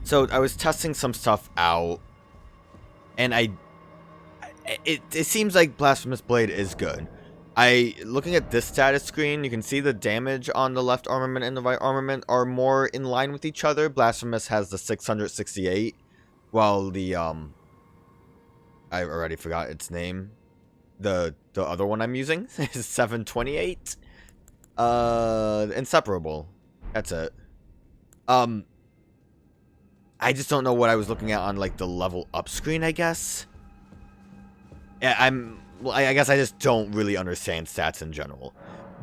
So I was testing some stuff out, and it seems like Blasphemous Blade is good. Looking at this status screen, you can see the damage on the left armament and the right armament are more in line with each other. Blasphemous has the 668, while the I already forgot its name. The other one I'm using is 728. Inseparable. That's it. I just don't know what I was looking at on like the level up screen, I guess. I guess I just don't really understand stats in general.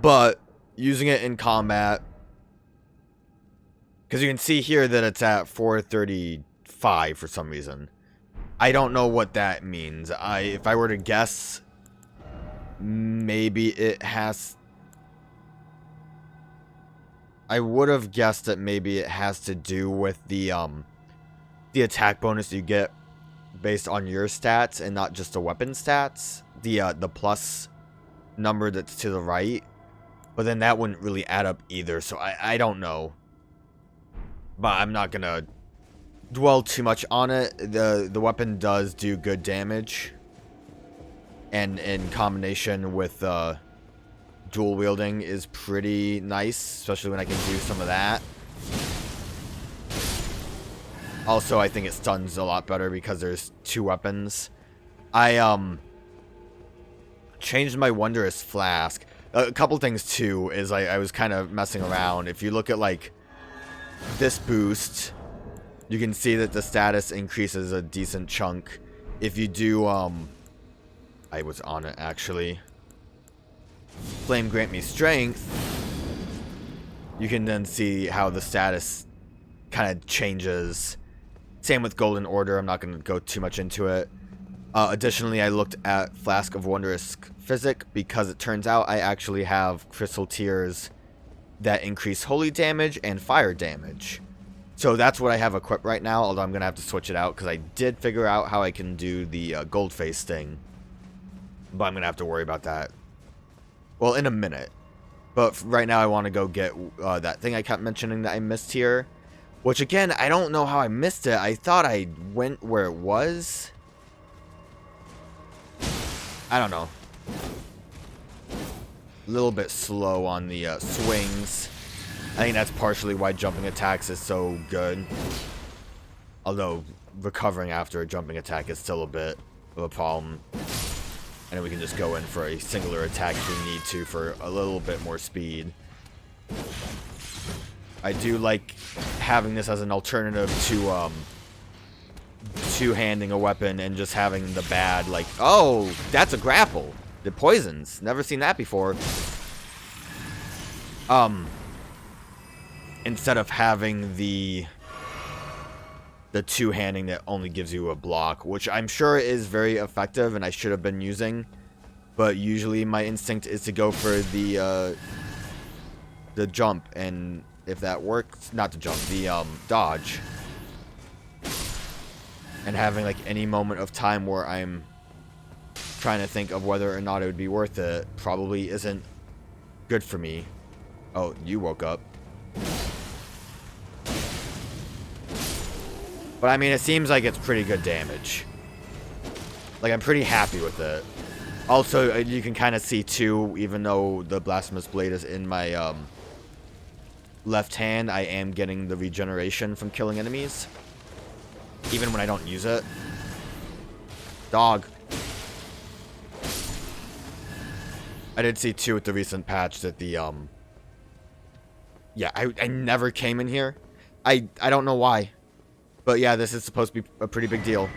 But using it in combat, because you can see here that it's at 435 for some reason. I don't know what that means. If I were to guess, maybe it has... I would have guessed that maybe it has to do with the attack bonus you get based on your stats and not just the weapon stats. The plus number that's to the right. But then that wouldn't really add up either, so I don't know. But I'm not gonna dwell too much on it. The weapon does do good damage. And in combination with dual wielding is pretty nice, especially when I can do some of that. Also, I think it stuns a lot better because there's two weapons. I changed my Wondrous Flask. A couple things too is I was kind of messing around. If you look at like this boost, you can see that the status increases a decent chunk. If you do I was on it actually. Flame grant me strength. You can then see how the status kind of changes. Same with Golden Order. I'm not going to go too much into it. Additionally, I looked at Flask of Wondrous Physic because it turns out I actually have Crystal Tears that increase holy damage and fire damage. So that's what I have equipped right now, although I'm going to have to switch it out because I did figure out how I can do the gold face thing. But I'm going to have to worry about that. Well, in a minute. But right now I want to go get that thing I kept mentioning that I missed here. Which again, I don't know how I missed it. I thought I went where it was. I don't know. A little bit slow on the swings. I think that's partially why jumping attacks is so good. Although recovering after a jumping attack is still a bit of a problem. And then we can just go in for a singular attack if we need to for a little bit more speed. I do like having this as an alternative to two-handing a weapon and just having the bad, like, oh, that's a grapple. It poisons. Never seen that before. Instead of having the two-handing that only gives you a block, which I'm sure is very effective and I should have been using, but usually my instinct is to go for the jump, and if that works, not the jump, the dodge, and having like any moment of time where I'm trying to think of whether or not it would be worth it probably isn't good for me. Oh, you woke up. But I mean, it seems like it's pretty good damage. Like, I'm pretty happy with it. Also, you can kind of see too, even though the Blasphemous Blade is in my left hand, I am getting the regeneration from killing enemies. Even when I don't use it. Dog. I did see too with the recent patch that the yeah, I never came in here. I don't know why. But yeah, this is supposed to be a pretty big deal.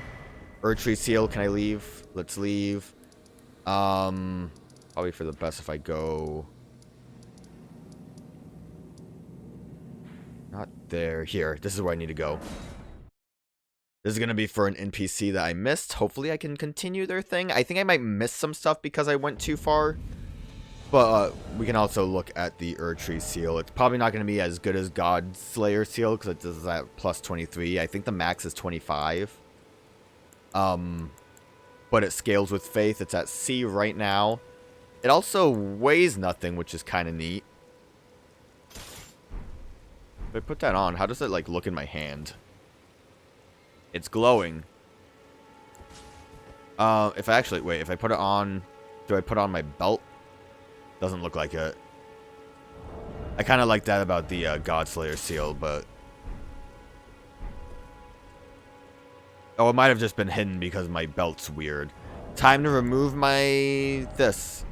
Erdtree seal, can I leave? Let's leave. Probably for the best if I go... Not there. Here. This is where I need to go. This is going to be for an NPC that I missed. Hopefully I can continue their thing. I think I might miss some stuff because I went too far. But we can also look at the Erdtree seal. It's probably not going to be as good as God Slayer seal because it does that plus 23. I think the max is 25. But it scales with faith. It's at C right now. It also weighs nothing, which is kind of neat. If I put that on, how does it like look in my hand? It's glowing. If I actually... Wait, if I put it on... Do I put it on my belt? Doesn't look like it. I kind of like that about the Godslayer seal, but... Oh, it might have just been hidden because my belt's weird. Time to remove my... this.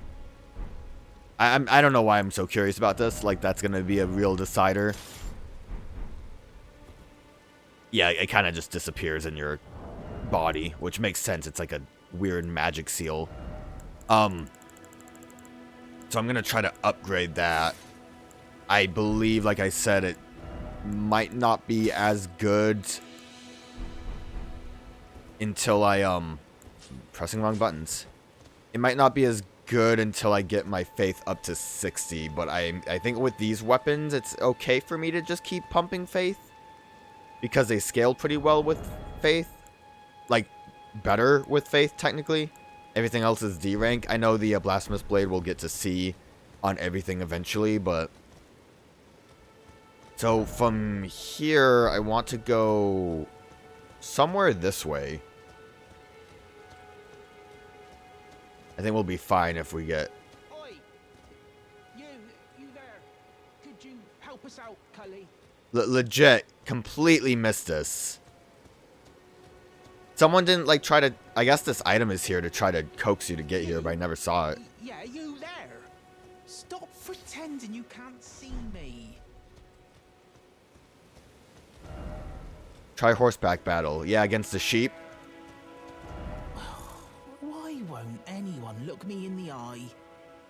I don't know why I'm so curious about this. Like, that's going to be a real decider. Yeah, it kind of just disappears in your body, which makes sense. It's like a weird magic seal. So I'm going to try to upgrade that. I believe, like I said, it might not be as good until I, pressing wrong buttons. It might not be as good until I get my faith up to 60, but I think with these weapons, it's okay for me to just keep pumping faith. Because they scale pretty well with faith. Like, better with faith, technically. Everything else is D rank. I know the Blasphemous Blade will get to C on everything eventually, but... So, from here, I want to go somewhere this way. I think we'll be fine if we get... Oi! You there. Could you help us out, Cully? Legit, completely missed this. Someone didn't, like, try to... I guess this item is here to try to coax you to get here, but I never saw it. Yeah, you there. Stop pretending you can't see me. Try horseback battle. Yeah, against the sheep. Why won't anyone look me in the eye?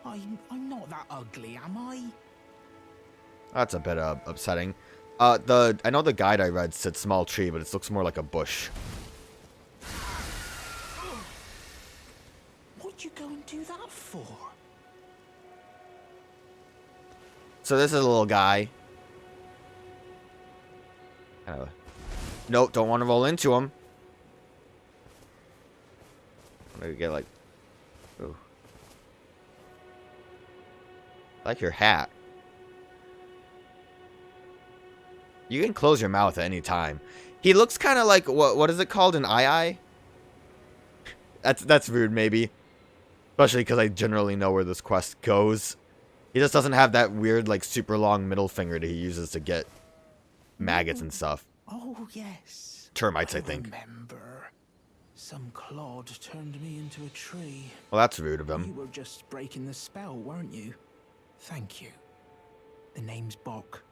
I'm not that ugly, am I? That's a bit upsetting. I know the guide I read said small tree, but it looks more like a bush. What'd you go and do that for? So this is a little guy. Nope, don't want to roll into him. I'm gonna get like... Ooh. I like your hat. You can close your mouth at any time. He looks kind of like... What is it called? An eye? That's rude, maybe. Especially because I generally know where this quest goes. He just doesn't have that weird, like, super long middle finger that he uses to get maggots and stuff. Oh, yes. Termites, I think. Remember. Some clod turned me into a tree. Well, that's rude of him. You were just breaking the spell, weren't you? Thank you. The name's Bok.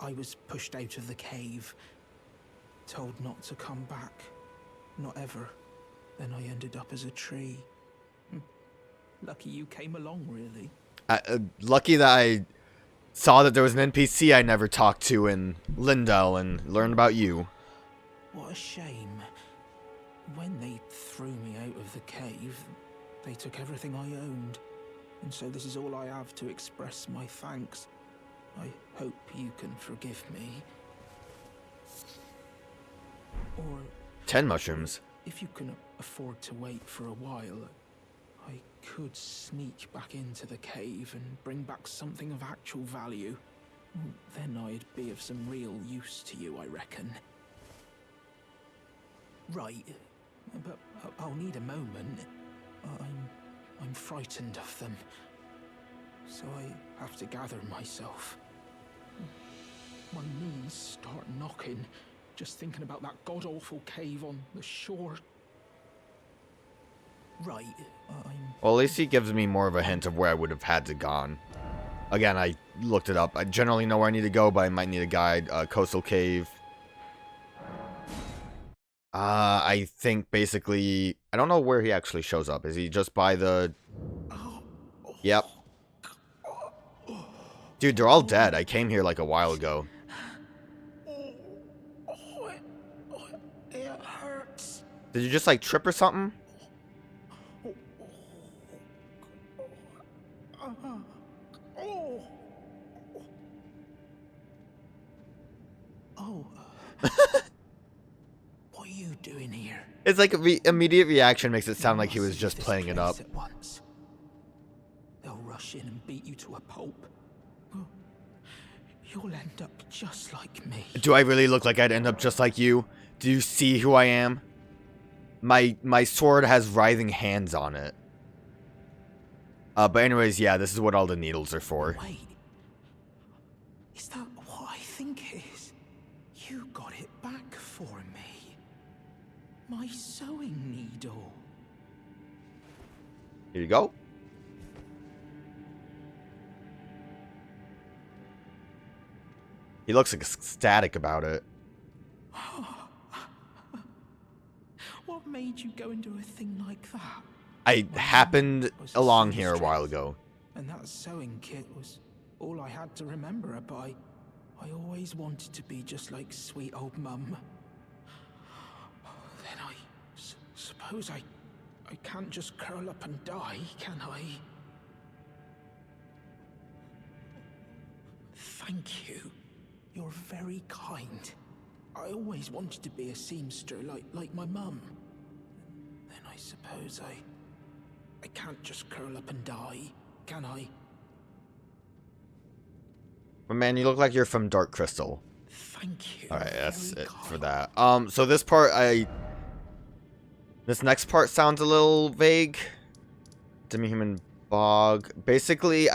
I was pushed out of the cave. Told not to come back. Not ever. Then I ended up as a tree. Lucky you came along, really. Lucky that I saw that there was an NPC I never talked to in Lindell and learned about you. What a shame. When they threw me out of the cave, they took everything I owned. And so this is all I have to express my thanks. I hope you can forgive me. Or 10 mushrooms. if you can afford to wait for a while, I could sneak back into the cave and bring back something of actual value. Then I'd be of some real use to you, I reckon. Right, but I'll need a moment. I'm frightened of them, so I have to gather myself. My knees start knocking, just thinking about that god-awful cave on the shore. Right, Well, at least he gives me more of a hint of where I would have had to gone. Again, I looked it up. I generally know where I need to go, but I might need a guide. Coastal cave. I think basically... I don't know where he actually shows up. Is he just by the... Yep. Dude, they're all dead. I came here like a while ago. It hurts. Did you just like trip or something? What are you doing here? It's like immediate reaction makes it sound like he was just playing it up. At once. They'll rush in and beat you to a pulp. You'll end up just like me. Do I really look like I'd end up just like you? Do you see who I am? My sword has writhing hands on it. But anyways, yeah, this is what all the needles are for. Wait. Is that what I think it is? You got it back for me. My sewing needle. Here you go. He looks ecstatic about it. What made you go and do a thing like that? I happened along here a while ago. And that sewing kit was all I had to remember her by. I always wanted to be just like sweet old Mum. Then I suppose I can't just curl up and die, can I? Thank you. You're very kind. I always wanted to be a seamster like my mum. Then I suppose I can't just curl up and die, can I? But man, you look like you're from Dark Crystal. Thank you. Alright, that's very it kind. for that. So this part, this next part sounds a little vague. Demi-human bog. Basically,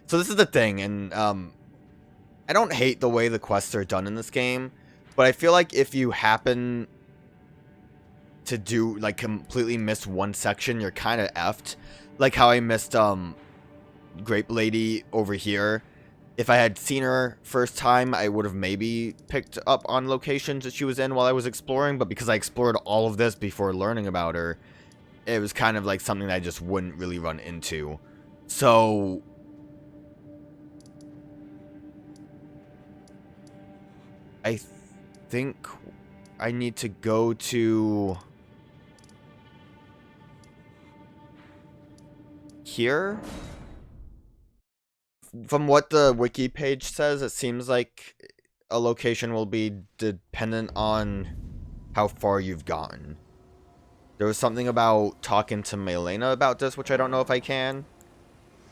so this is the thing, and, I don't hate the way the quests are done in this game, but I feel like if you happen to do, like, completely miss one section, you're kind of effed. Like how I missed, Grape Lady over here. If I had seen her first time, I would have maybe picked up on locations that she was in while I was exploring, but because I explored all of this before learning about her, it was kind of like something that I just wouldn't really run into. So I think I need to go to here. From what the wiki page says, it seems like a location will be dependent on how far you've gotten. There was something about talking to Melina about this, which I don't know if I can.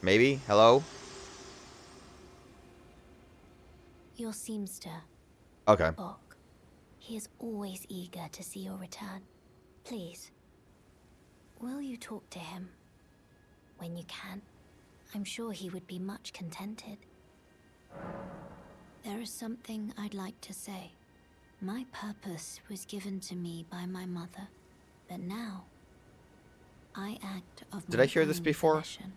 Maybe? Hello? Your seamster. Okay. Bok. He is always eager to see your return. Please, will you talk to him when you can? I'm sure he would be much contented. There is something I'd like to say. My purpose was given to me by my mother, but now I act of my Did I hear this own before? volition.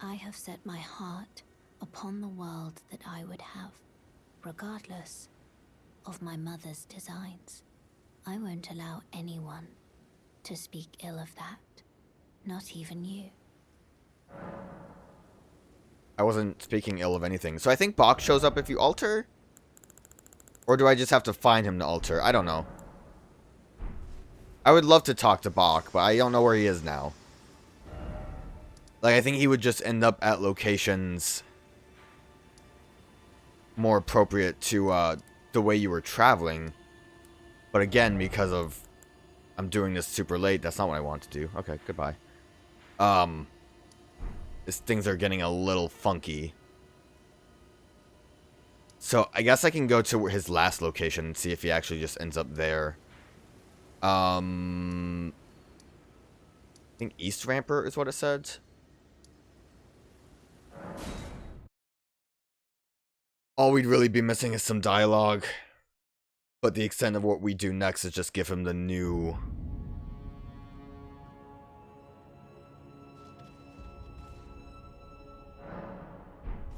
I have set my heart upon the world that I would have, regardless of my mother's designs. I won't allow anyone to speak ill of that, not even you. I wasn't speaking ill of anything. So I think Bok shows up if you alter? Or do I just have to find him to alter? I don't know. I would love to talk to Bok, but I don't know where he is now. Like, I think he would just end up at locations more appropriate to the way you were traveling. But again, because of I'm doing this super late, that's not what I want to do. Okay, goodbye. Things are getting a little funky. So, I guess I can go to his last location and see if he actually just ends up there. I think East Rampart is what it said. All we'd really be missing is some dialogue. But the extent of what we do next is just give him the new...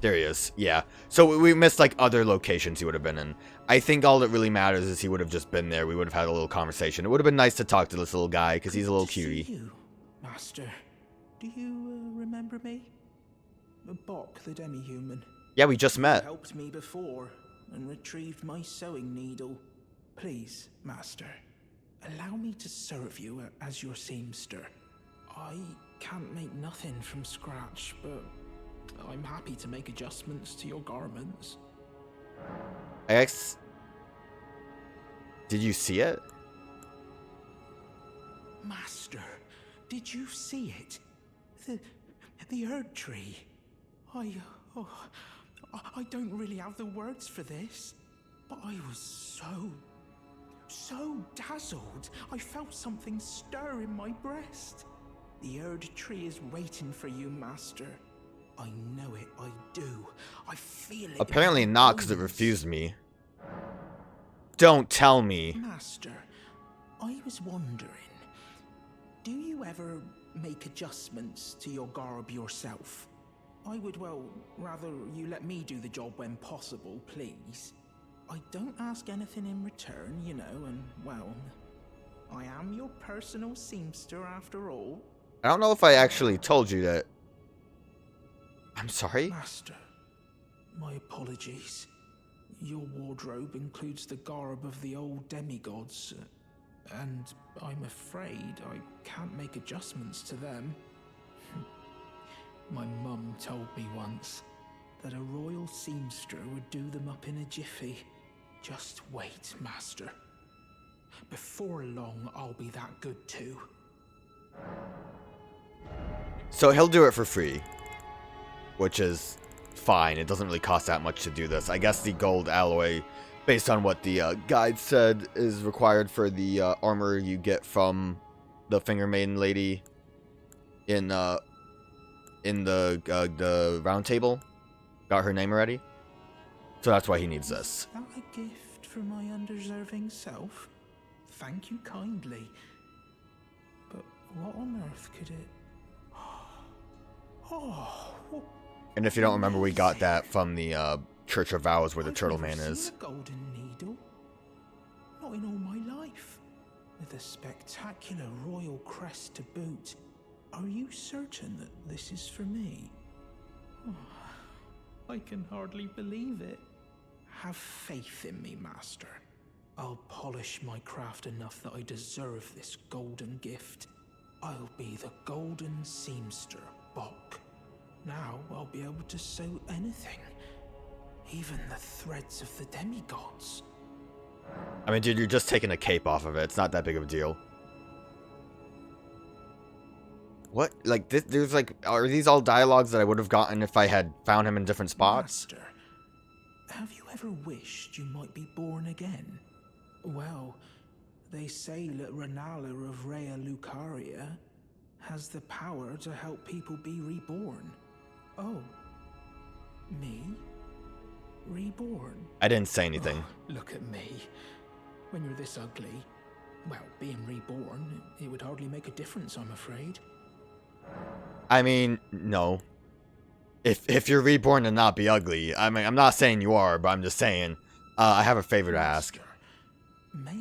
There he is, yeah. So we missed, like, other locations he would have been in. I think all that really matters is he would have just been there. We would have had a little conversation. It would have been nice to talk to this little guy, because he's a little cutie. See you, Master. Do you remember me? Bok, the demi-human. Yeah, we just You met. helped me before and retrieved my sewing needle. Please, Master, allow me to serve you as your seamster. I can't make nothing from scratch, but I'm happy to make adjustments to your garments. Did you see it? Master, did you see it? The Erdtree. I don't really have the words for this, but I was so dazzled. I felt something stir in my breast. The Erdtree is waiting for you, Master. I know it, I do. I feel it. Apparently not, because it refused me. Don't tell me. Master, I was wondering, do you ever make adjustments to your garb yourself? I would, well, rather you let me do the job when possible, please. I don't ask anything in return, you know, and, well, I am your personal seamster after all. I don't know if I actually told you that. I'm sorry? Master, my apologies. Your wardrobe includes the garb of the old demigods, and I'm afraid I can't make adjustments to them. My mum told me once that a royal seamster would do them up in a jiffy. Just wait, Master. Before long, I'll be that good too. So he'll do it for free, which is fine. It doesn't really cost that much to do this. I guess the gold alloy, based on what the guide said, is required for the armor you get from the Finger Maiden lady in the Roundtable. Got her name already, so that's why he needs this. Is that a gift for my undeserving self? Thank you kindly. But what on earth could it... Oh, And if you don't remember, we got that from the Church of Vows where the I've Turtle never Man seen is. a golden needle. Not in all my life. With a spectacular royal crest to boot. Are you certain that this is for me? Oh, I can hardly believe it. Have faith in me, Master. I'll polish my craft enough that I deserve this golden gift. I'll be the golden seamster, Bok. Now I'll be able to sew anything. Even the threads of the demigods. I mean, dude, you're just taking a cape off of it. It's not that big of a deal. What? Like, there's like, are these all dialogues that I would have gotten if I had found him in different spots? Master, have you ever wished you might be born again? Well, they say that Rennala of Rea Lucaria has the power to help people be reborn. Oh, me? Reborn? I didn't say anything. Oh, look at me. When you're this ugly, well, being reborn, it would hardly make a difference, I'm afraid. I mean, no. If you're reborn and not be ugly, I mean, I'm not saying you are, but I'm just saying, I have a favor to ask.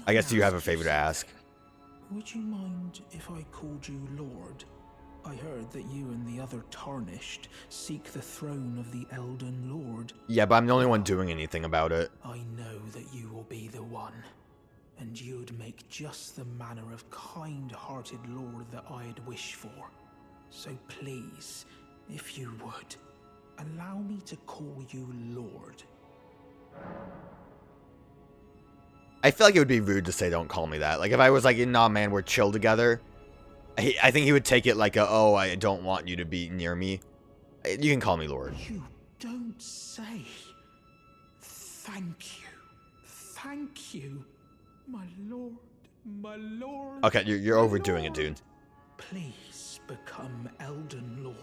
I guess you have a favor to ask. Would you mind if I called you Lord? I heard that you and the other Tarnished seek the throne of the Elden Lord. Yeah, but I'm the only one doing anything about it. I know that you will be the one, and you'd make just the manner of kind-hearted Lord that I'd wish for. So please, if you would, allow me to call you Lord. I feel like it would be rude to say don't call me that. Like, if I was like, nah, man, we're chill together, I think he would take it like a, oh, I don't want you to be near me. You can call me Lord. You don't say. Thank you. Thank you, my lord, my lord. Okay, you're overdoing it, dude. Please become Elden Lord.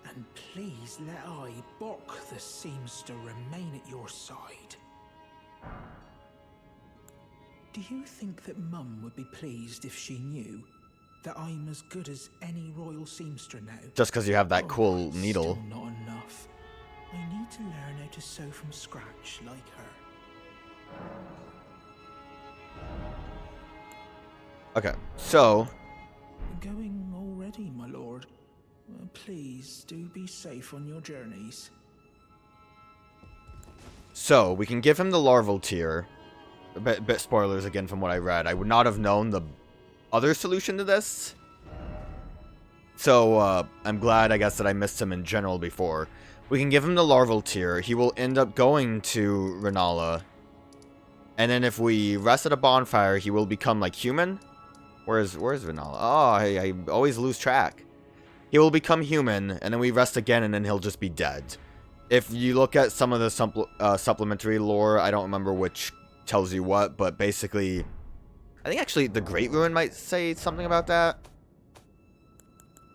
And please let I, Bok the Seamster, remain at your side. Do you think that Mum would be pleased if she knew that I'm as good as any royal seamster now? Just because you have that cool needle. Still not enough. I need to learn how to sew from scratch like her. Okay, so... Going already, my lord. Please, do be safe on your journeys. So, we can give him the larval tier. A bit spoilers again from what I read. I would not have known the other solution to this. So, I'm glad, I guess, that I missed him in general before. We can give him the larval tier. He will end up going to Rennala. And then if we rest at a bonfire, he will become, like, human. Where's Rennala? Oh, I always lose track. He will become human, and then we rest again, and then he'll just be dead. If you look at some of the supplementary lore, I don't remember which tells you what, but basically, I think actually the Great Rune might say something about that.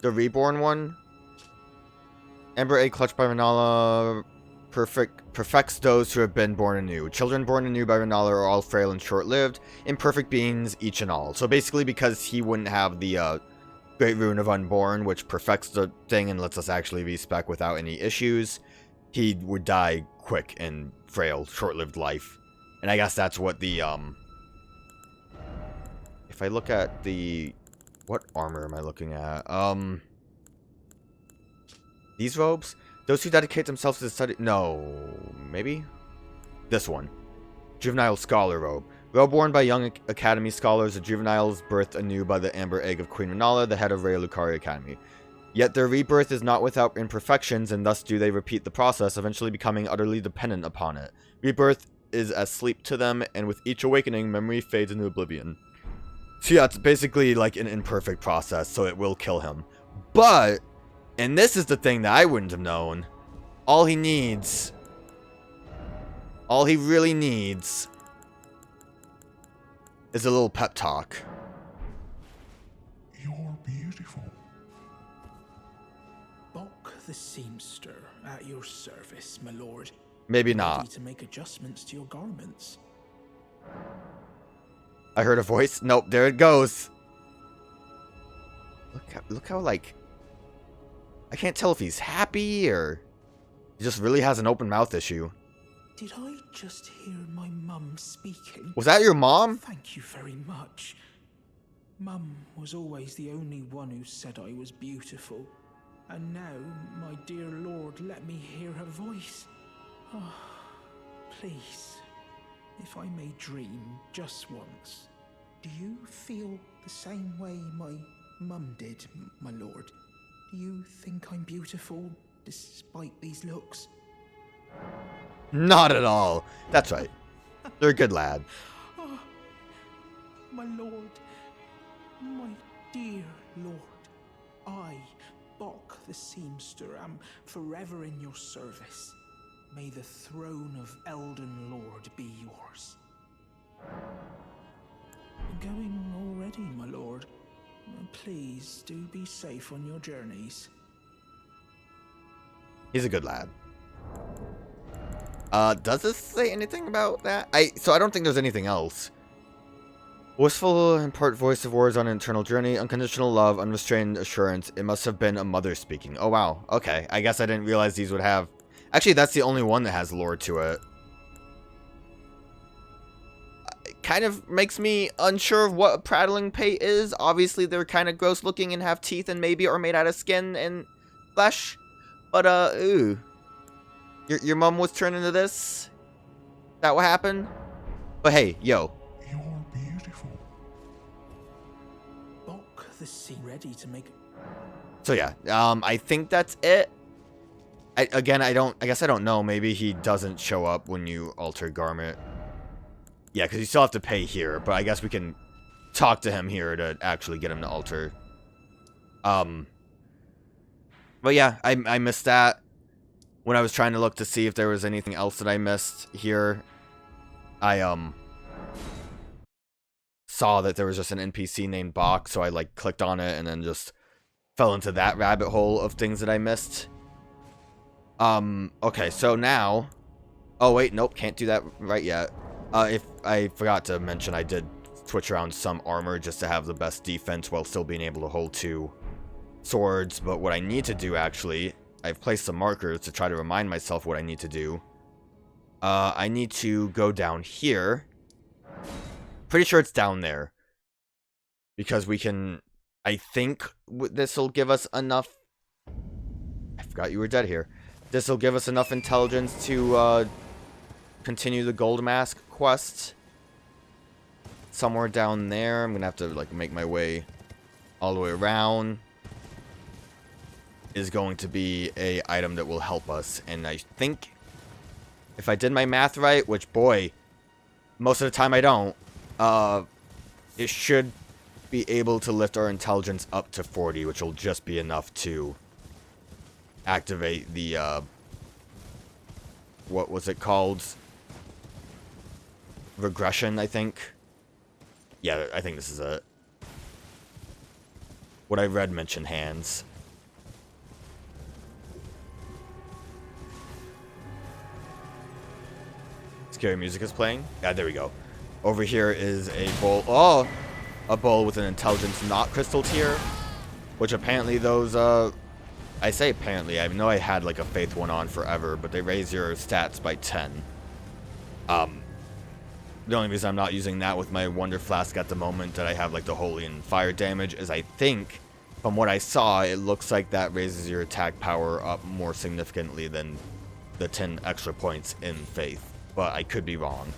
The Reborn one. Ember Egg clutched by Rennala perfects those who have been born anew. Children born anew by Rennala are all frail and short-lived, imperfect beings, each and all. So basically, because he wouldn't have the Great Rune of Unborn, which perfects the thing and lets us actually respec without any issues, he would die quick and frail, short-lived life. And I guess that's what the, if I look at the, what armor am I looking at? These robes? Those who dedicate themselves to the study, no, maybe? This one. Juvenile Scholar Robe. Robe worn by young Academy scholars, the juveniles birthed anew by the Amber Egg of Queen Rennala, the head of Raylucari Academy. Yet their rebirth is not without imperfections, and thus do they repeat the process, eventually becoming utterly dependent upon it. Rebirth is as sleep to them, and with each awakening, memory fades into oblivion. So yeah, it's basically like an imperfect process, so it will kill him. But, and this is the thing that I wouldn't have known, all he really needs, is a little pep talk. You're beautiful. Bok the seamster at your service, my lord. Maybe Ready not. to make adjustments to your garments. I heard a voice. Nope, there it goes. Look how like, I can't tell if he's happy or he just really has an open mouth issue. Did I just hear my mum speaking? Was that your mom? Thank you very much. Mum was always the only one who said I was beautiful. And now, my dear lord, let me hear her voice. Oh, please, if I may dream just once, do you feel the same way my mum did, my lord? Do you think I'm beautiful, despite these looks? Not at all. That's right. You're a good lad. Oh, my lord, my dear lord, I, Bok the seamster, am forever in your service. May the throne of Elden Lord be yours. I'm going already, my lord. Please do be safe on your journeys. He's a good lad. Does this say anything about that? So I don't think there's anything else. Wistful and part voice of words on an eternal journey, unconditional love, unrestrained assurance. It must have been a mother speaking. Oh wow, okay. I guess I didn't realize these would have... Actually, that's the only one that has lore to it. It kind of makes me unsure of what a prattling pate is. Obviously, they're kind of gross looking and have teeth and maybe are made out of skin and flesh. But, ooh. Your mom was turned into this? That what happened? But hey, yo. You're beautiful. Bok the sea ready to make... So yeah, I think that's it. I guess I don't know. Maybe he doesn't show up when you alter garment. Yeah, because you still have to pay here, but I guess we can talk to him here to actually get him to alter. But yeah, I missed that. When I was trying to look to see if there was anything else that I missed here, I saw that there was just an NPC named Bok, so I like clicked on it and then just fell into that rabbit hole of things that I missed. Okay, so now... Oh, wait, nope, can't do that right yet. If I forgot to mention, I did switch around some armor just to have the best defense while still being able to hold 2 swords. But what I need to do, actually, I've placed some markers to try to remind myself what I need to do. I need to go down here. Pretty sure it's down there. Because we can... I think this will give us enough... I forgot you were dead here. This will give us enough intelligence to continue the gold mask quest. Somewhere down there. I'm gonna have to like make my way all the way around. Is going to be a item that will help us, and I think if I did my math right, which boy, most of the time I don't, it should be able to lift our intelligence up to 40, which will just be enough to activate the what was it called? Regression, I think. Yeah, I think this is it. What I read mentioned hands. Scary music is playing. Yeah, there we go. Over here is a bowl. Oh, a bowl with an intelligence not crystal tier, which apparently those. I say apparently. I know I had like a faith one on forever, but they raise your stats by 10. The only reason I'm not using that with my Wonder Flask at the moment that I have like the holy and fire damage is I think, from what I saw, it looks like that raises your attack power up more significantly than the 10 extra points in faith. But I could be wrong.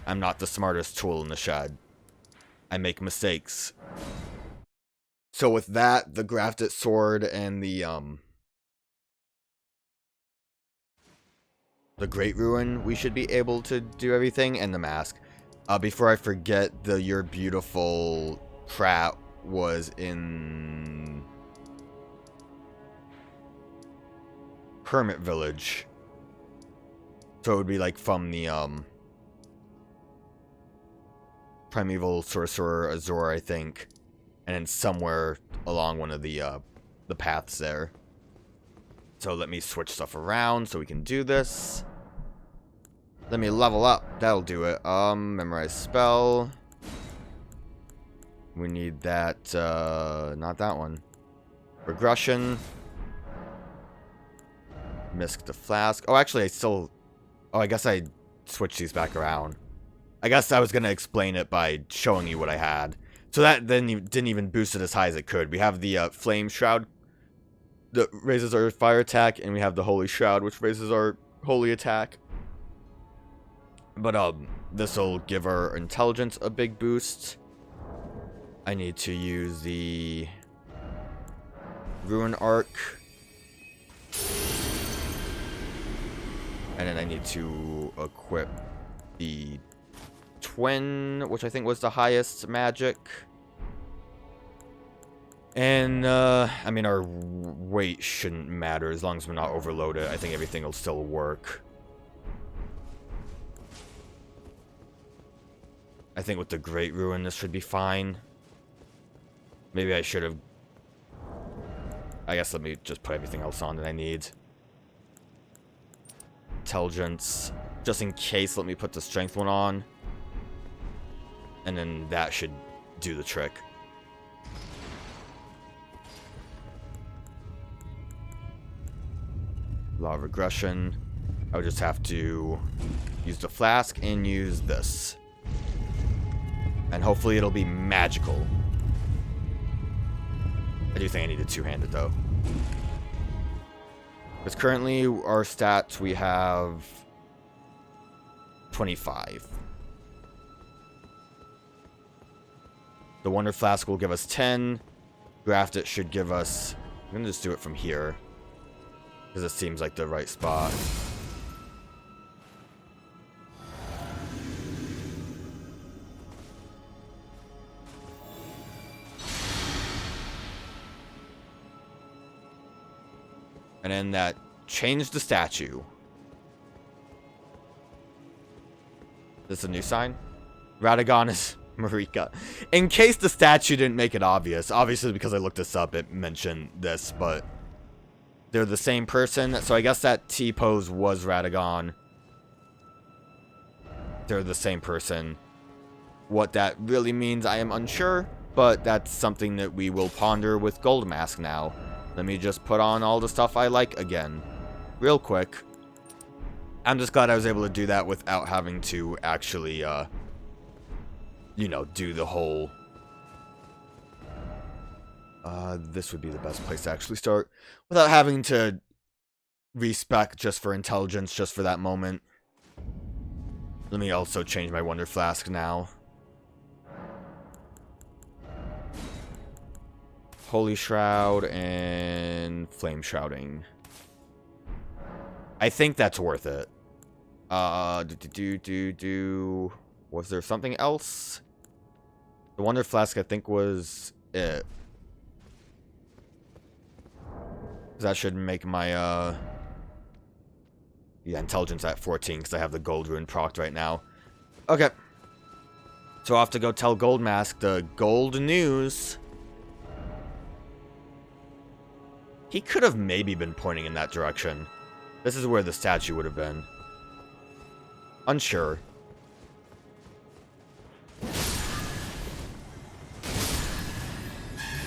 I'm not the smartest tool in the shed. I make mistakes. So with that, the Grafted Sword and the Great Rune, we should be able to do everything, and the mask. Before I forget, the You're Beautiful trap was in Hermit Village. So it would be like from the Primeval Sorcerer Azor, I think, and then somewhere along one of the paths there. So let me switch stuff around so we can do this. Let me level up. That'll do it. Memorize spell. We need that, not that one. Regression. Misk the Flask. Oh, actually, I guess I switched these back around. I guess I was going to explain it by showing you what I had. So that then didn't even boost it as high as it could. We have the Flame Shroud that raises our fire attack, and we have the Holy Shroud, which raises our holy attack. But this will give our intelligence a big boost. I need to use the Ruin Arc. And then I need to equip the Twin, which I think was the highest magic. And, I mean, our weight shouldn't matter as long as we're not overloaded. I think everything will still work. I think with the Great Rune, this should be fine. Maybe I should have... I guess let me just put everything else on that I need. Intelligence. Just in case, let me put the Strength one on. And then that should do the trick. Law of Regression. I would just have to use the flask and use this. And hopefully it'll be magical. I do think I need it two-handed though. Because currently our stats, we have 25. The Wonder Flask will give us 10. Grafted should give us... I'm going to just do it from here. Because it seems like the right spot. And then that changed the statue. This is a new sign? Radahn is Marika. In case the statue didn't make it obvious. Obviously, because I looked this up, it mentioned this, but... they're the same person, so I guess that T-pose was Radahn. They're the same person. What that really means, I am unsure, but that's something that we will ponder with Gold Mask now. Let me just put on all the stuff I like again. Real quick. I'm just glad I was able to do that without having to actually, you know, do the whole... this would be the best place to actually start. Without having to respec just for intelligence, just for that moment. Let me also change my Wonder Flask now. Holy Shroud and Flame Shrouding. I think that's worth it. Was there something else? The Wonder Flask, I think, was it. That should make my, Yeah, intelligence at 14 because I have the gold rune procced right now. Okay. So I'll have to go tell Goldmask the gold news. He could have maybe been pointing in that direction. This is where the statue would have been. Unsure.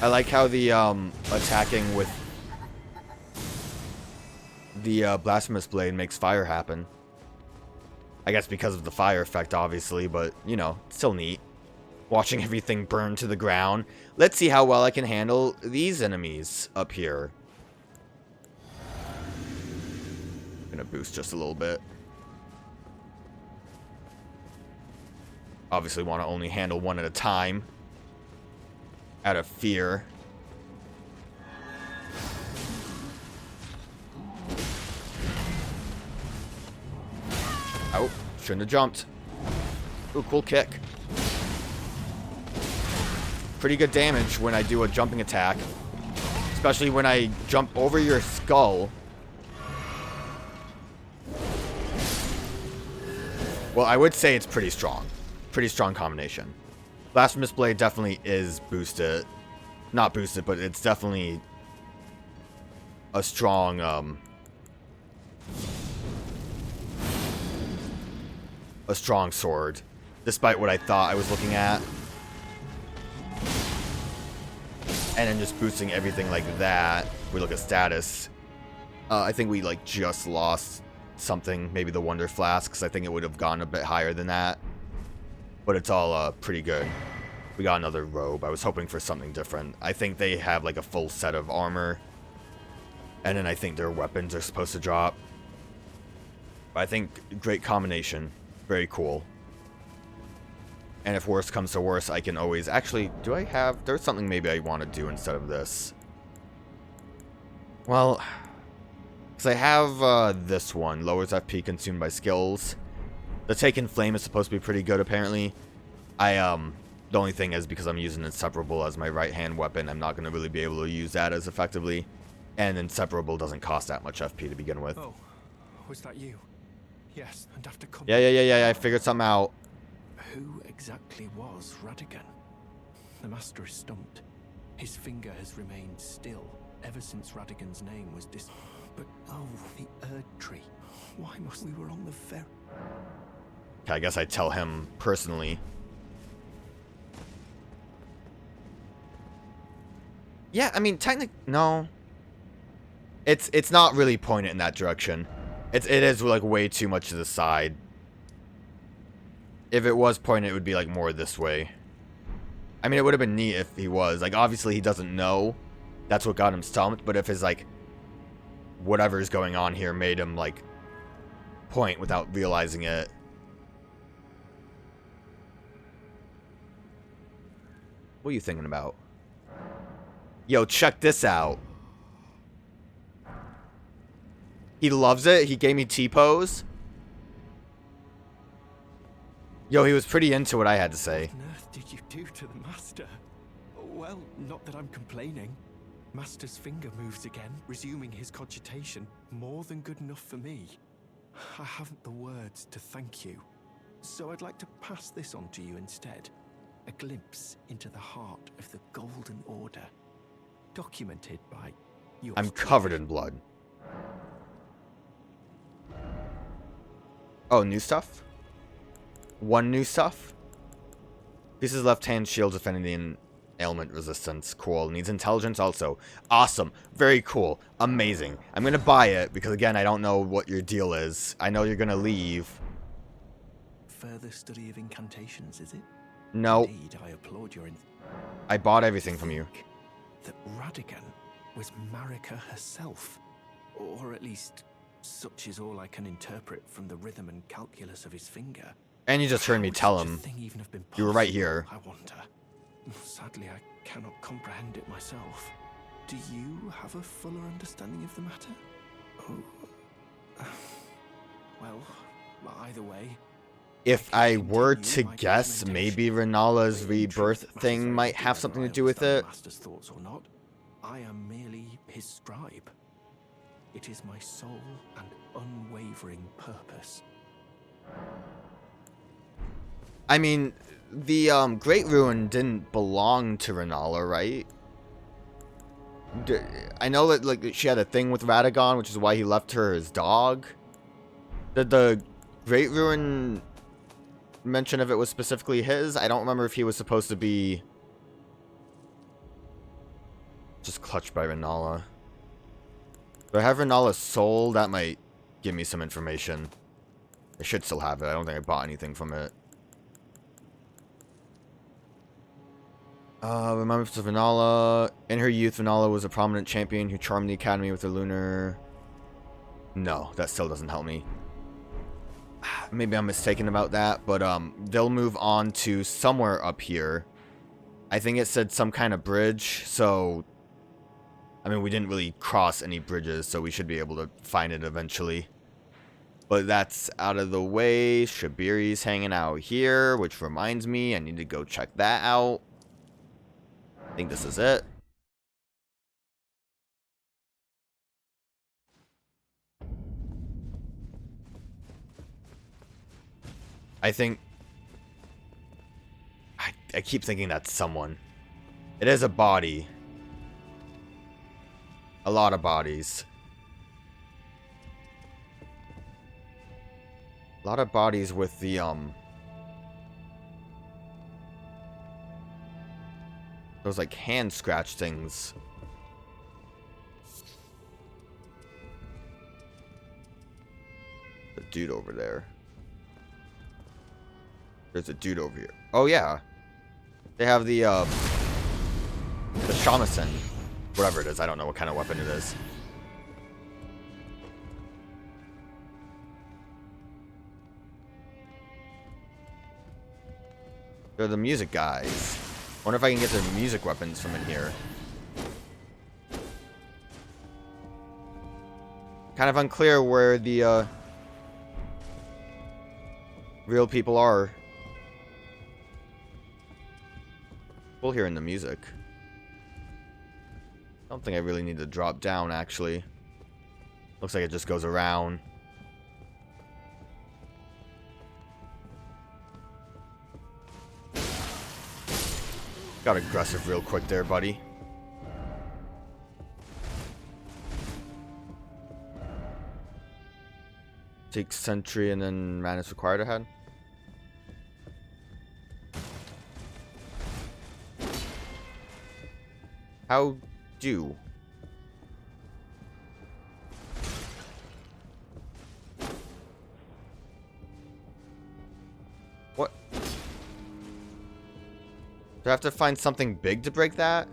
I like how the attacking with the blasphemous blade makes fire happen. I guess because of the fire effect, obviously, but, you know, still neat. Watching everything burn to the ground. Let's see how well I can handle these enemies up here. Gonna boost just a little bit. Obviously want to only handle one at a time. Out of fear. Oh, shouldn't have jumped. Ooh, cool kick. Pretty good damage when I do a jumping attack. Especially when I jump over your skull. Well, I would say it's pretty strong. Pretty strong combination. Blasphemous Blade definitely is boosted. Not boosted, but it's definitely a strong, a strong sword. Despite what I thought I was looking at. And then just boosting everything like that. We look at status. I think we, like, just lost something. Maybe the Wonder Flask, because I think it would have gone a bit higher than that. But it's all pretty good. We got another robe. I was hoping for something different. I think they have like a full set of armor. And then I think their weapons are supposed to drop. But I think great combination. Very cool. And if worse comes to worse, I can always... Actually, do I have... There's something maybe I want to do instead of this. Well... Because I have this one. Lowers FP consumed by skills. The Taken Flame is supposed to be pretty good, apparently. The only thing is, because I'm using Inseparable as my right-hand weapon, I'm not going to really be able to use that as effectively. And Inseparable doesn't cost that much FP to begin with. Oh, was that you? Yes, and after coming... Yeah, I figured something out. Who exactly was Radahn? The Master is stumped. His finger has remained still ever since Radaghan's name was But, oh, the Erdtree. Why must we were on the very... I guess I tell him personally. Yeah, I mean, technically, no. It's not really pointed in that direction. It is like way too much to the side. If it was pointed, it would be like more this way. I mean, it would have been neat if he was. Like, obviously he doesn't know. That's what got him stumped. But if his, like, whatever's going on here made him, like, point without realizing it. What are you thinking about? Yo, check this out. He loves it. He gave me T-pose. Yo, he was pretty into what I had to say. What on earth did you do to the Master? Well, not that I'm complaining. Master's finger moves again, resuming his cogitation. More than good enough for me. I haven't the words to thank you. So I'd like to pass this on to you instead. A glimpse into the heart of the Golden Order. Documented by yours. I'm covered in blood. Oh, new stuff? One new stuff? Pieces left hand shield defending ailment resistance. Cool. Needs intelligence also. Awesome. Very cool. Amazing. I'm gonna buy it because, again, I don't know what your deal is. I know you're gonna leave. Further study of incantations, is it? No. Indeed, I applaud your... I bought everything from you. That Radahn was Marika herself. Or at least, such is all I can interpret from the rhythm and calculus of his finger. And you just heard me tell him. You were right here. I wonder. Sadly, I cannot comprehend it myself. Do you have a fuller understanding of the matter? Oh. Well, either way. If I were to guess, maybe Rennala's rebirth thing might have something to do with it. Master's thoughts or not, I am merely his scribe. It is my sole and unwavering unwavering purpose. I mean, the Great Rune didn't belong to Rennala, right? I know that like she had a thing with Radahn, which is why he left her his dog. Did the Great Rune mention if it was specifically his? I don't remember if he was supposed to be just clutched by Rennala. Do I have Rennala's soul? That might give me some information. I should still have it. I don't think I bought anything from it. Remembrance of Rennala. In her youth, Rennala was a prominent champion who charmed the academy with her lunar... No, that still doesn't help me. Maybe I'm mistaken about that, but they'll move on to somewhere up here. I think it said some kind of bridge, so... I mean, we didn't really cross any bridges, so we should be able to find it eventually. But that's out of the way. Shabiri's hanging out here, which reminds me, I need to go check that out. I think this is it. I think... I keep thinking that's someone. It is a body. A lot of bodies. A lot of bodies with the, those, like, hand scratch things. The dude over there. There's a dude over here. Oh, yeah. They have the shamisen. Whatever it is. I don't know what kind of weapon it is. They're the music guys. Wonder if I can get their music weapons from in here. Kind of unclear where the real people are. We'll hear in the music. I don't think I really need to drop down, actually. Looks like it just goes around. Got aggressive real quick there, buddy. Take sentry and then mana is required ahead. How do? What? Do I have to find something big to break that?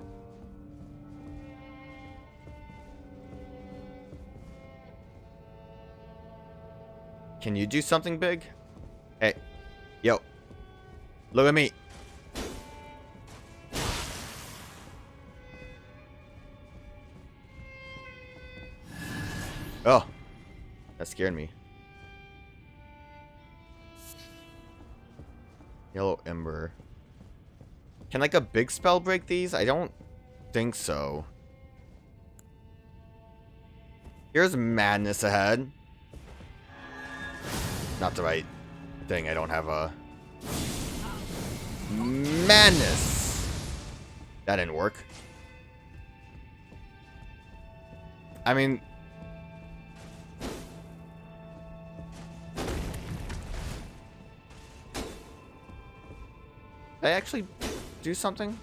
Can you do something big? Hey. Yo. Look at me. Oh. That scared me. Yellow Ember. Can like a big spell break these? I don't think so. Here's madness ahead. Not the right thing. I don't have a... Madness! That didn't work. I mean... Did I actually do something?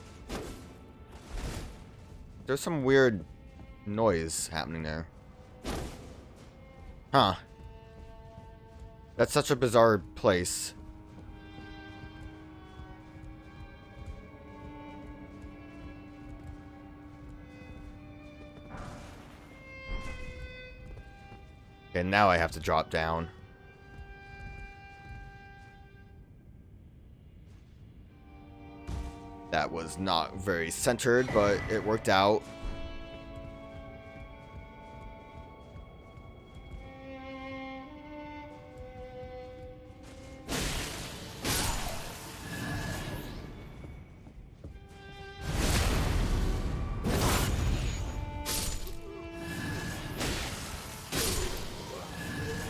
There's some weird noise happening there. Huh. That's such a bizarre place. Okay, now I have to drop down. That was not very centered, but it worked out.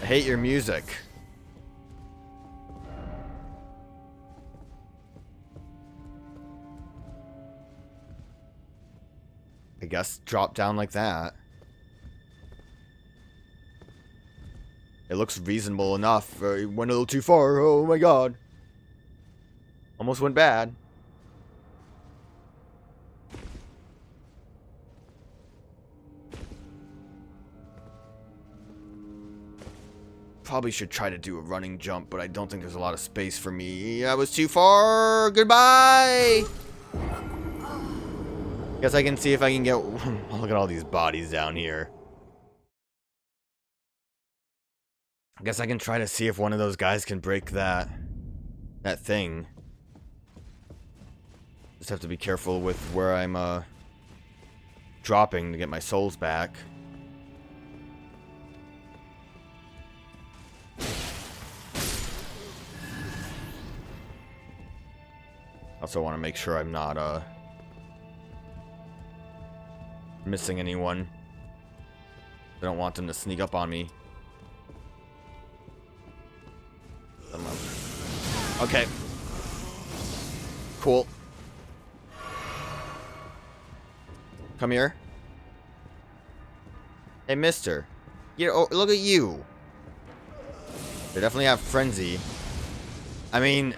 I hate your music. I guess drop down like that. It looks reasonable enough. It went a little too far. Oh my god. Almost went bad. Probably should try to do a running jump, but I don't think there's a lot of space for me. That was too far. Goodbye. Guess I can see if I can get... Look at all these bodies down here. I guess I can try to see if one of those guys can break that thing. Just have to be careful with where I'm dropping to get my souls back. Also want to make sure I'm not missing anyone. I don't want them to sneak up on me. Okay. Cool. Come here. Hey, mister. Oh, look at you. They definitely have frenzy. I mean,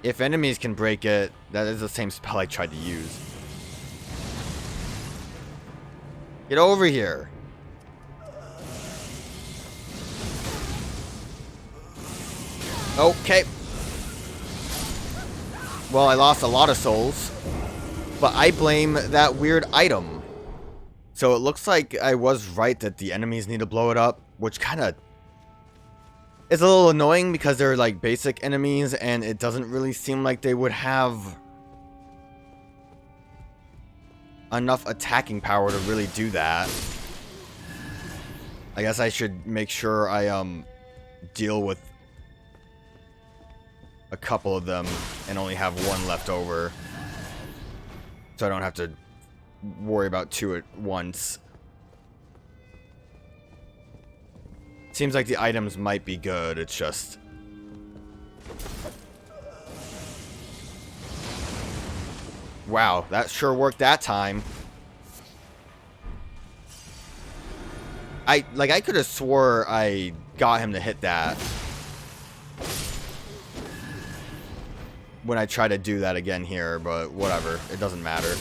if enemies can break it, that is the same spell I tried to use. Get over here. Okay. Well, I lost a lot of souls, but I blame that weird item. So it looks like I was right that the enemies need to blow it up, which kind of is a little annoying because they're like basic enemies and it doesn't really seem like they would have enough attacking power to really do that. I guess I should make sure I deal with a couple of them and only have one left over, so I don't have to worry about two at once. Seems like the items might be good, it's just... Wow, that sure worked that time. I could have swore I got him to hit that when I try to do that again here, but whatever, it doesn't matter.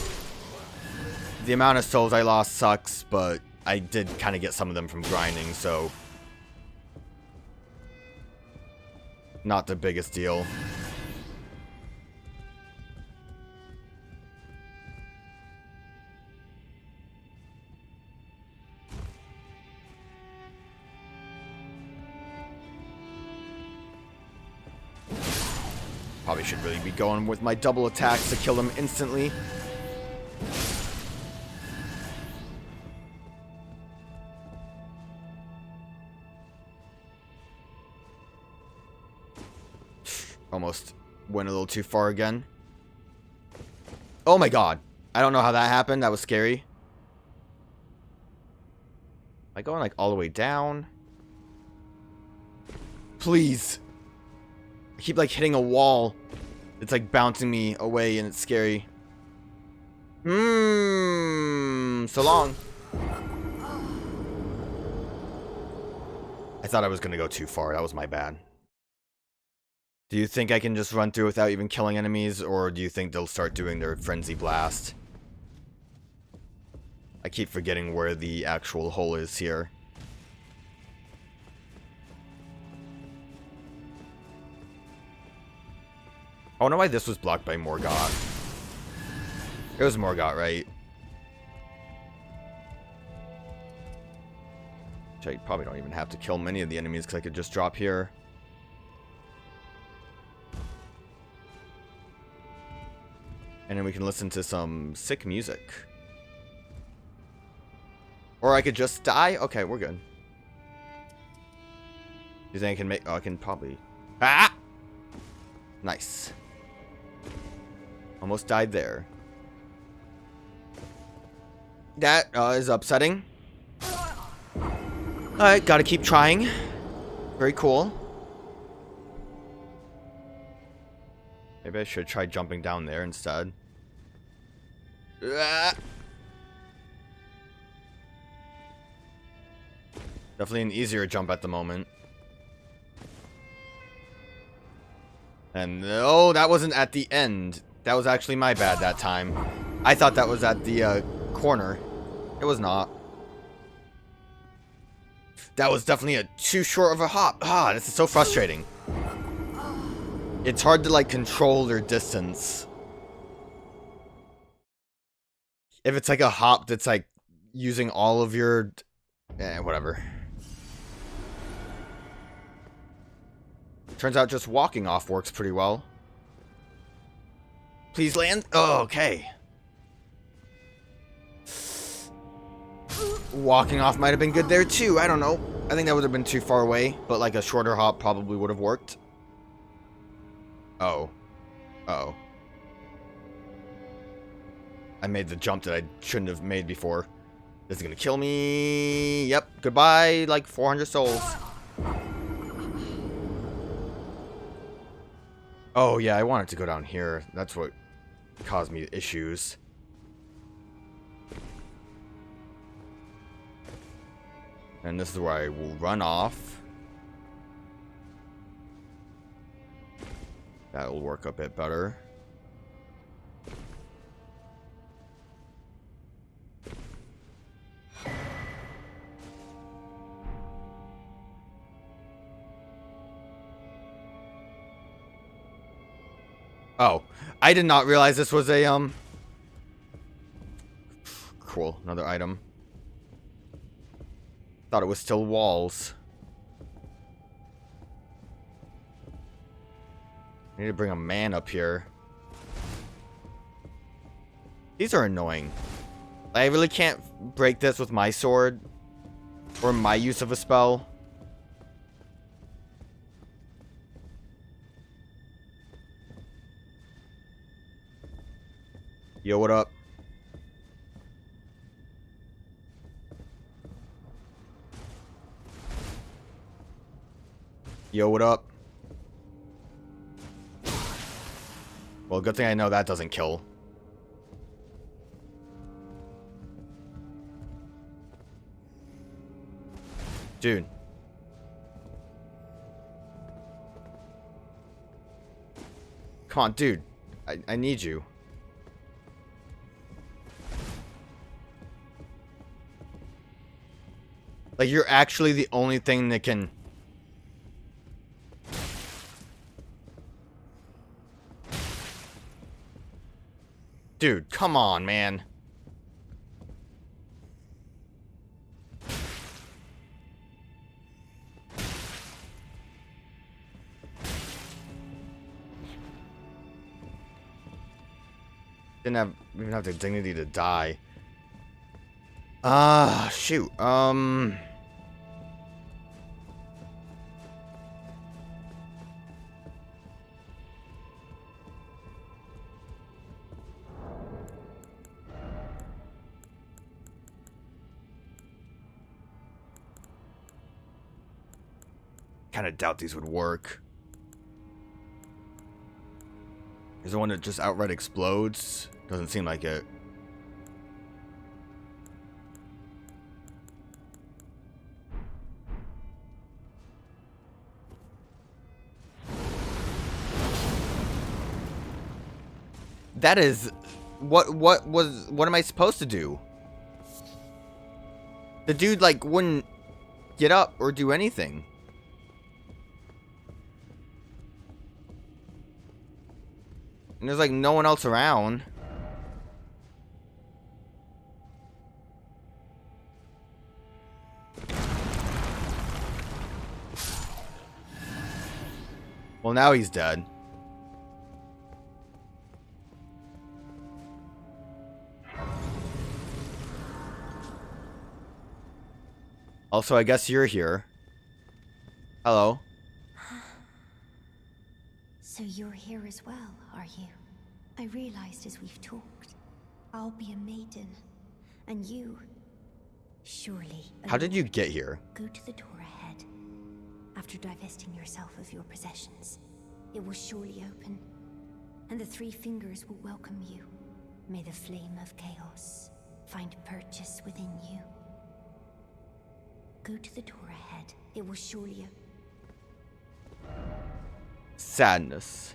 The amount of souls I lost sucks, but I did kind of get some of them from grinding, so not the biggest deal. Probably should really be going with my double attacks to kill them instantly. Almost went a little too far again. Oh my god. I don't know how that happened. That was scary. Am I going like all the way down? Please. I keep like hitting a wall. It's like bouncing me away and it's scary. So long. I thought I was gonna go too far. That was my bad. Do you think I can just run through without even killing enemies, or do you think they'll start doing their frenzy blast? I keep forgetting where the actual hole is here. I wonder why this was blocked by Morgott. It was Morgott, right? Which I probably don't even have to kill many of the enemies because I could just drop here. And then we can listen to some sick music. Or I could just die? Okay, we're good. You think I can make... Oh, I can probably... Ah! Nice. Almost died there. That is upsetting. Alright, gotta keep trying. Very cool. Maybe I should try jumping down there instead. Ah! Definitely an easier jump at the moment. And oh, that wasn't at the end. That was actually my bad that time. I thought that was at the corner. It was not. That was definitely too short of a hop. Ah, this is so frustrating. It's hard to like control their distance. If it's like a hop that's like using all of your... whatever. Turns out just walking off works pretty well. Please land. Oh, okay. Walking off might have been good there too. I don't know. I think that would have been too far away, but like a shorter hop probably would have worked. Oh. Uh-oh. I made the jump that I shouldn't have made before. This is gonna kill me. Yep. Goodbye, like 400 souls. Oh, yeah, I wanted to go down here. That's what caused me issues. And this is where I will run off. That'll work a bit better. Oh, I did not realize this was a, cool, another item. Thought it was still walls. I need to bring a man up here. These are annoying. I really can't break this with my sword. Or my use of a spell. Yo, what up? Yo, what up? Well, good thing I know that doesn't kill. Dude. Come on, dude. I need you. Like, you're actually the only thing that can... Dude, come on, man. Didn't even have the dignity to die. Shoot. Kind of doubt these would work. Is the one that just outright explodes? Doesn't seem like it. That is... What am I supposed to do? The dude, like, wouldn't get up or do anything. And there's, like, no one else around. Well, now he's dead. Also, I guess you're here. Hello. So you're here as well, are you? I realized as we've talked, I'll be a maiden. And you, surely... How did you get here? Go to the door ahead. After divesting yourself of your possessions, it will surely open, and the three fingers will welcome you. May the flame of chaos find purchase within you. Go to the door ahead. It will surely Sadness.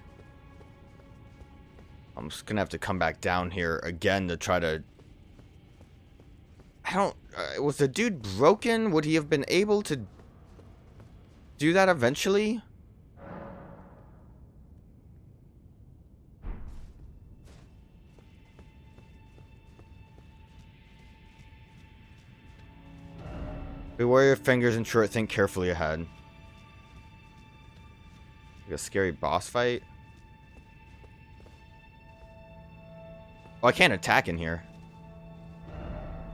I'm just gonna have to come back down here again to try to... I don't... was the dude broken? Would he have been able to do that eventually? Beware your fingers and short, think carefully ahead. Like a scary boss fight? Oh, I can't attack in here.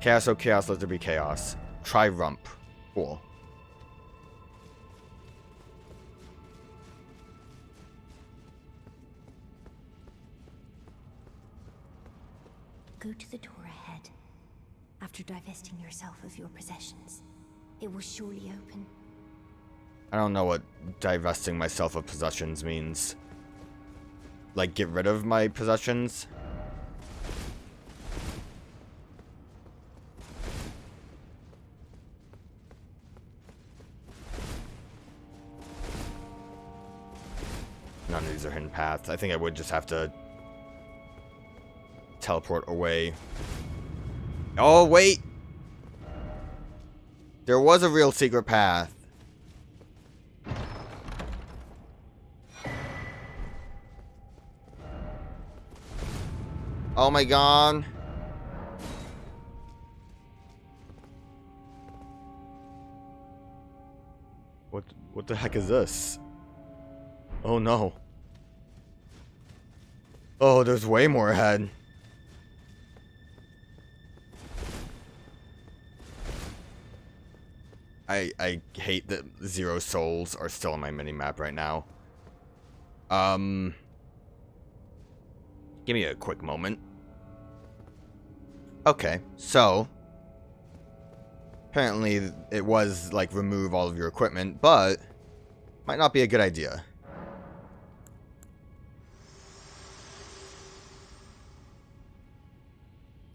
Chaos, oh chaos, let there be chaos. Try rump. Cool. go to the door ahead. After divesting yourself of your possessions, it will surely open. I don't know what divesting myself of possessions means. Like, get rid of my possessions? None of these are hidden paths. I think I would just have to teleport away. Oh, wait! There was a real secret path. Oh my god. What the heck is this? Oh no. Oh, there's way more ahead. I hate that 0 souls are still on my mini-map right now. Give me a quick moment. Okay, so apparently it was like remove all of your equipment, but might not be a good idea.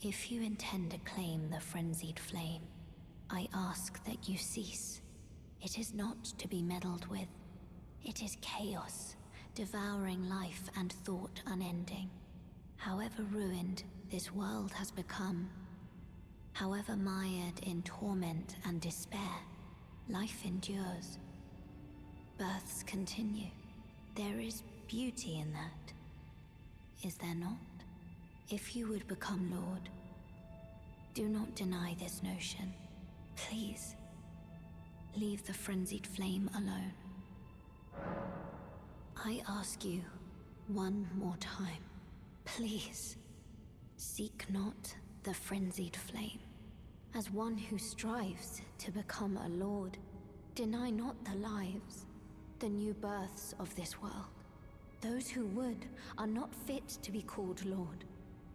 If you intend to claim the frenzied flame, I ask that you cease. It is not to be meddled with. It is chaos, devouring life and thought unending. However ruined this world has become, however mired in torment and despair, life endures. Births continue. There is beauty in that. Is there not? If you would become Lord, do not deny this notion. Please, leave the frenzied flame alone. I ask you one more time. Please, seek not the frenzied flame. As one who strives to become a lord, deny not the lives, the new births of this world. Those who would are not fit to be called lord,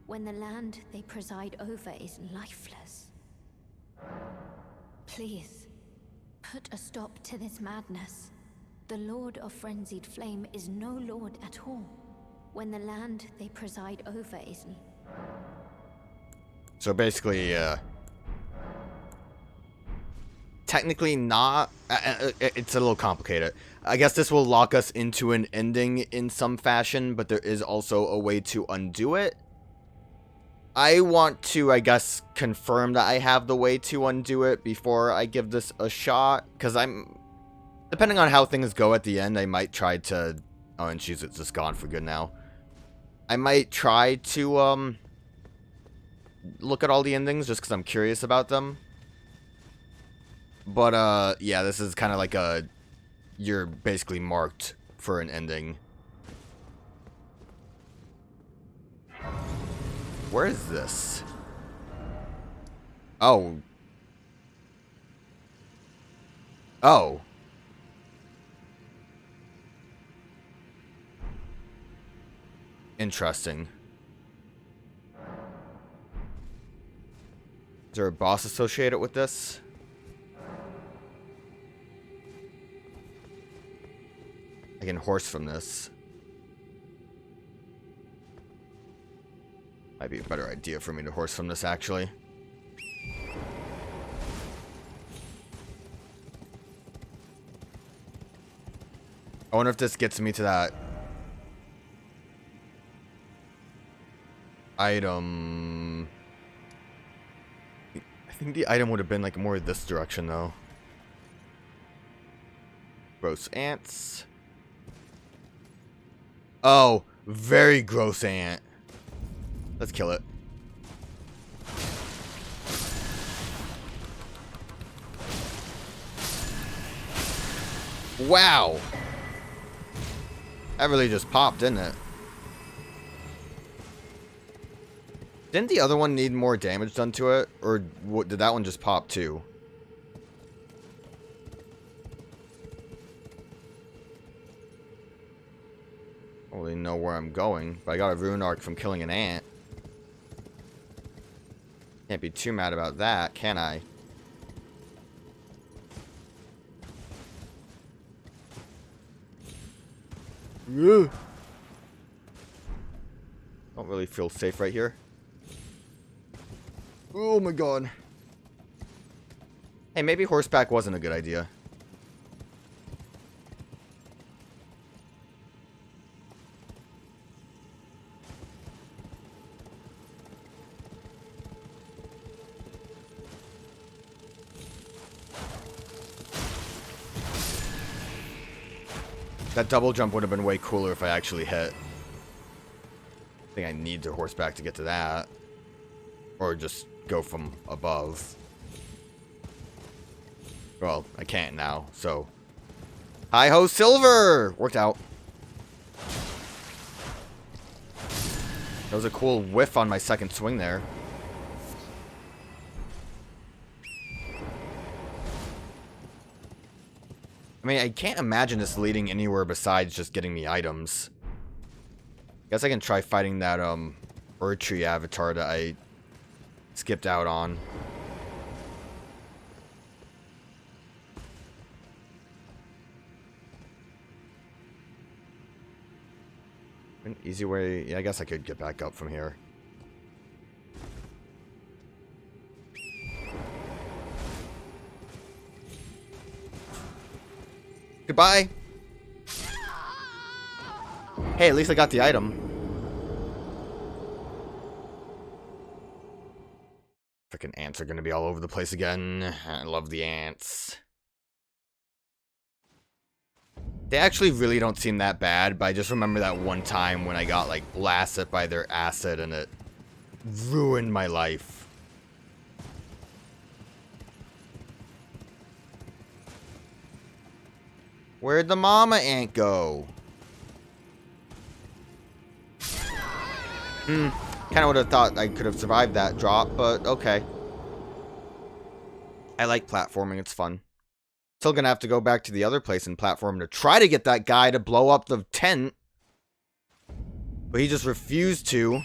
when the land they preside over is lifeless. Please, put a stop to this madness. The Lord of Frenzied Flame is no lord at all, when the land they preside over is... So basically, technically not... it's a little complicated. I guess this will lock us into an ending in some fashion, but there is also a way to undo it. I want to, I guess, confirm that I have the way to undo it before I give this a shot, because depending on how things go at the end, I might try to... Oh, and she's just gone for good now. I might try to, look at all the endings, just because I'm curious about them. But, yeah, this is kind of like a... You're basically marked for an ending. Where is this? Oh. Oh. Interesting. Is there a boss associated with this? I can horse from this. Might be a better idea for me to horse from this, actually. I wonder if this gets me to that item. I think the item would have been like more this direction, though. Gross ants. Oh, very gross ant. Let's kill it. Wow. That really just popped, didn't it? Didn't the other one need more damage done to it? Or did that one just pop too? I don't really know where I'm going, but I got a rune arc from killing an ant. Can't be too mad about that, can I? Ugh. Don't really feel safe right here. Oh my god. Hey, maybe horseback wasn't a good idea. That double jump would have been way cooler if I actually hit. I think I need to horseback to get to that. Or just go from above. Well, I can't now, so. Hi-ho silver! Worked out. That was a cool whiff on my second swing there. I mean, I can't imagine this leading anywhere besides just getting me items. Guess I can try fighting that, Erdtree avatar that I skipped out on. An easy way... Yeah, I guess I could get back up from here. Goodbye! Hey, at least I got the item. Frickin' ants are gonna be all over the place again. I love the ants. They actually really don't seem that bad, but I just remember that one time when I got, like, blasted by their acid and it ruined my life. Where'd the mama ant go? Kind of would have thought I could have survived that drop, but okay. I like platforming, it's fun. Still gonna have to go back to the other place and platform to try to get that guy to blow up the tent. But he just refused to.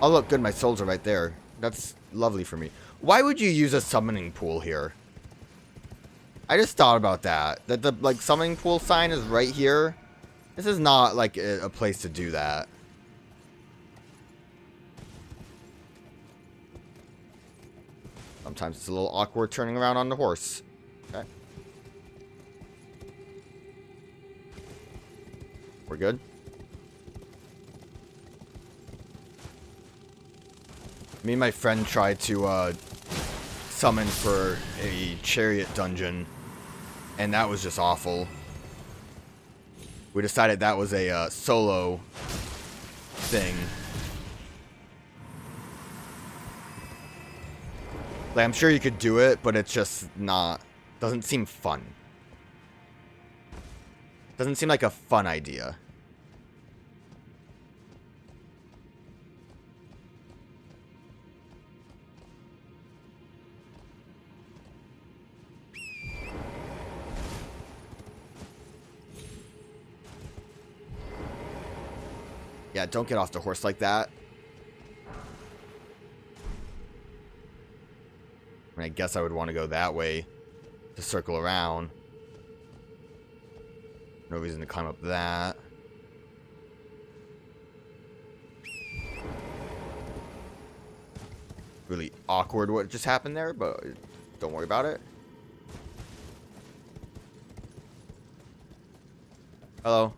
Oh look, good, my souls are right there. That's lovely for me. Why would you use a summoning pool here? I just thought about that. That the, like, summoning pool sign is right here. This is not, like, a place to do that. Sometimes it's a little awkward turning around on the horse. Okay. We're good. Me and my friend tried to summon for a chariot dungeon, and that was just awful. We decided that was a solo thing. Like, I'm sure you could do it, but it's just not... Doesn't seem fun. Doesn't seem like a fun idea. Yeah, don't get off the horse like that. I mean, I guess I would want to go that way to circle around. No reason to climb up that. Really awkward what just happened there, but don't worry about it. Hello.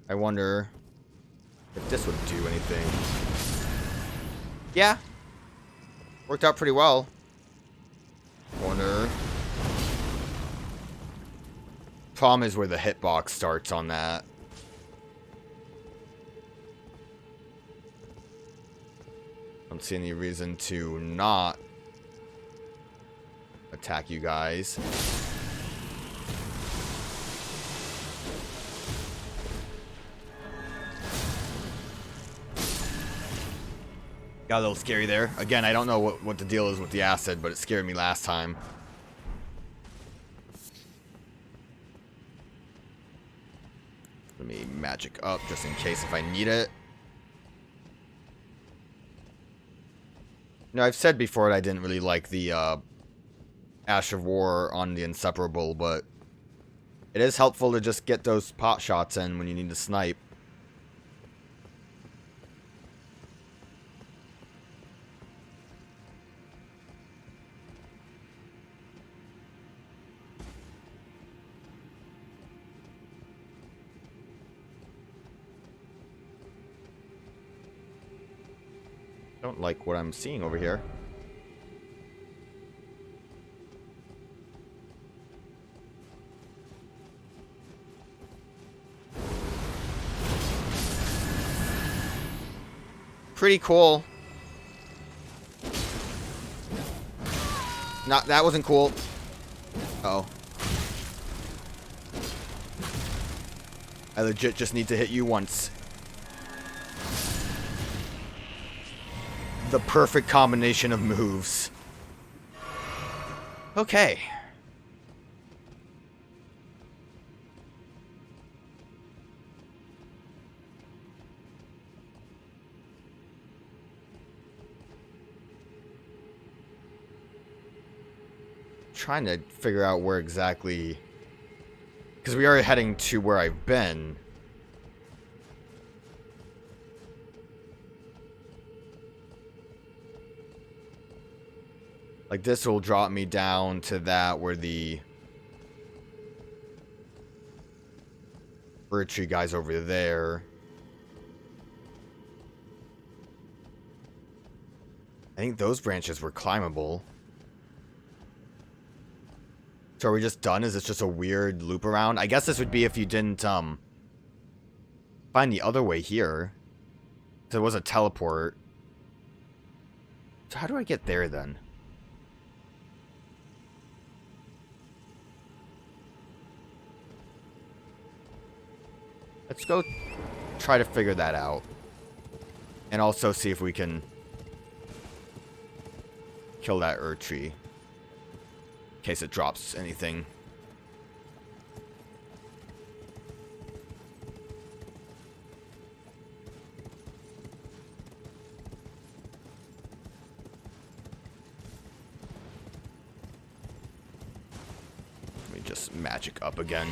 I wonder if this would do anything. Yeah. Worked out pretty well. Wonder. Problem is where the hitbox starts on that. Don't see any reason to not attack you guys. Got a little scary there. Again, I don't know what the deal is with the acid, but it scared me last time. Let me magic up just in case if I need it. No, I've said before that I didn't really like the Ash of War on the Inseparable, but it is helpful to just get those pot shots in when you need to snipe. Don't like what I'm seeing over here. Pretty cool. Not that wasn't cool. Uh-oh. I legit just need to hit you once. The perfect combination of moves. Okay. Trying to figure out where exactly, because we are heading to where I've been. Like, this will drop me down to that where the Erdtree guy's over there. I think those branches were climbable. So are we just done? Is this just a weird loop around? I guess this would be if you didn't find the other way here. So it was a teleport. So how do I get there then? Let's go try to figure that out. And also see if we can kill that Erdtree. In case it drops anything. Let me just magic up again.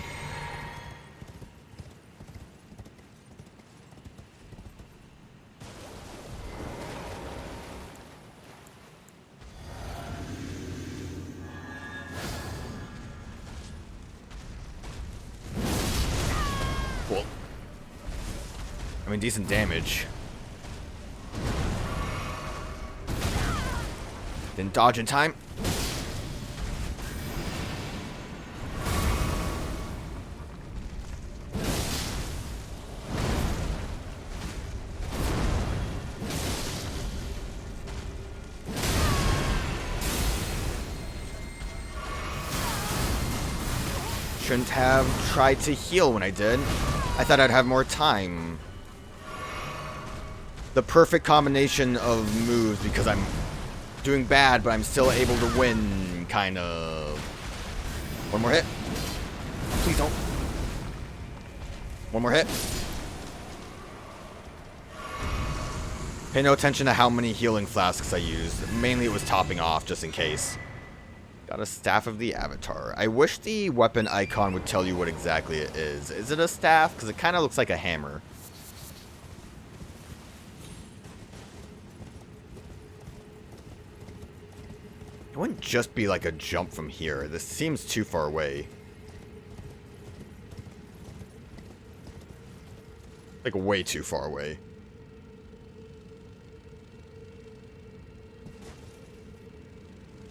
I mean, decent damage. Didn't dodge in time. Shouldn't have tried to heal when I did. I thought I'd have more time. The perfect combination of moves because I'm doing bad, but I'm still able to win, kind of. One more hit. Please don't. One more hit. Pay no attention to how many healing flasks I used. Mainly it was topping off, just in case. Got a Staff of the Avatar. I wish the weapon icon would tell you what exactly it is. Is it a staff? Because it kind of looks like a hammer. It wouldn't just be like a jump from here. This seems too far away. Like way too far away.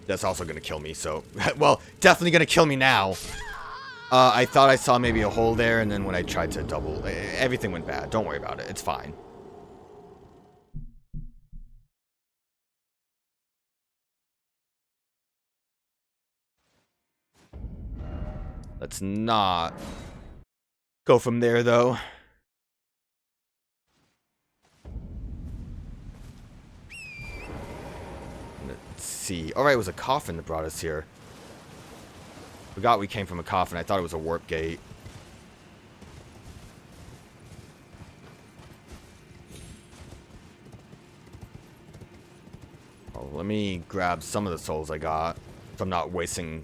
That's also going to kill me, so... well, definitely going to kill me now. I thought I saw maybe a hole there, and then when I tried to double... everything went bad. Don't worry about it. It's fine. Let's not go from there, though. Let's see. Alright, it was a coffin that brought us here. Forgot we came from a coffin. I thought it was a warp gate. Oh, let me grab some of the souls I got, so I'm not wasting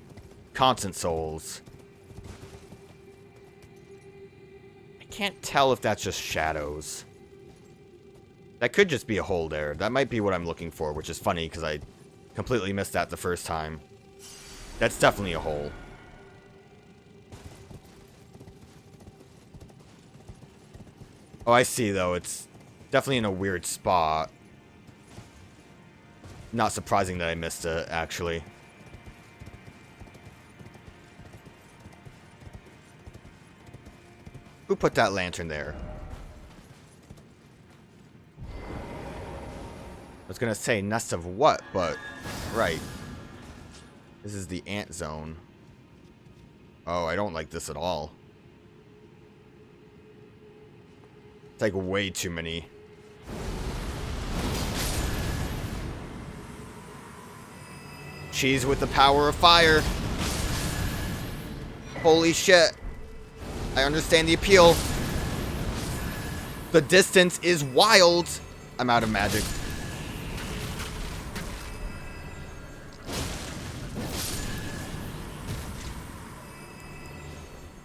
constant souls. I can't tell if that's just shadows. That could just be a hole there. That might be what I'm looking for, which is funny because I completely missed that the first time. That's definitely a hole. Oh, I see, though. It's definitely in a weird spot. Not surprising that I missed it, actually. Who put that lantern there? I was gonna say nest of what, but... right. This is the ant zone. Oh, I don't like this at all. It's like way too many. Cheese with the power of fire. Holy shit. I understand the appeal. The distance is wild. I'm out of magic.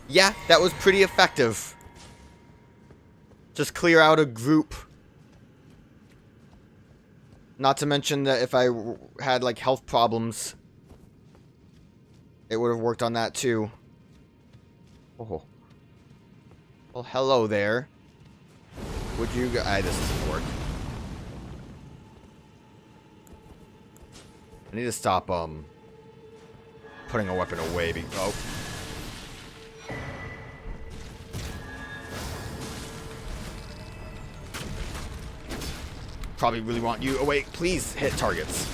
Yeah, that was pretty effective. Just clear out a group. Not to mention that if I had, like, health problems, it would have worked on that, too. Oh. Well, hello there. Would you... this doesn't work. I need to stop, putting a weapon away. Oh. Probably really want you away. Please hit targets.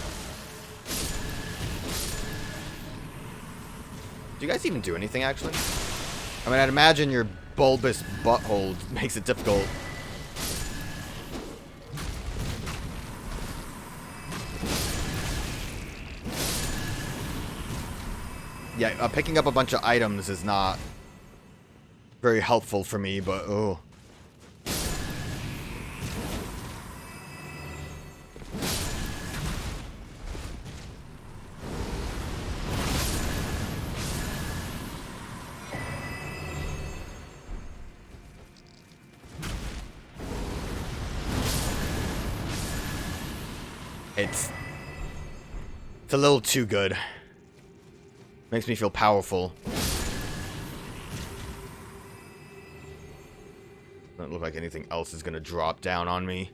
Do you guys even do anything, actually? I mean, I'd imagine your bulbous butthole makes it difficult. Yeah, picking up a bunch of items is not very helpful for me, but oh. It's a little too good. Makes me feel powerful. Doesn't look like anything else is gonna drop down on me.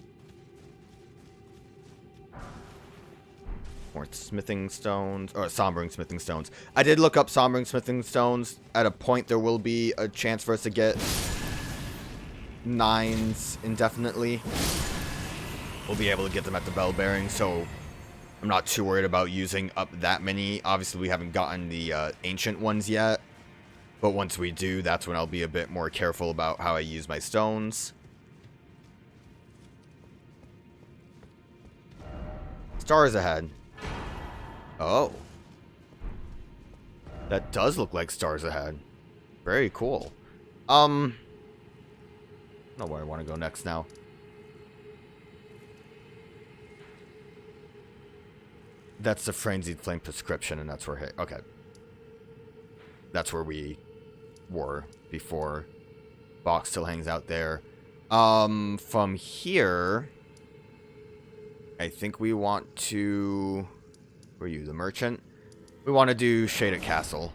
More smithing stones, or sombering smithing stones. I did look up sombering smithing stones. At a point, there will be a chance for us to get 9s indefinitely. We'll be able to get them at the bell bearing, so I'm not too worried about using up that many. Obviously, we haven't gotten the ancient ones yet, but once we do, that's when I'll be a bit more careful about how I use my stones. Stars ahead. Oh. That does look like stars ahead. Very cool. I don't know where I want to go next now. That's the Frenzied Flame prescription, and that's where... Okay. That's where we were before. Box still hangs out there. From here... I think we want to... Where are you? The merchant? We want to do Shaded Castle.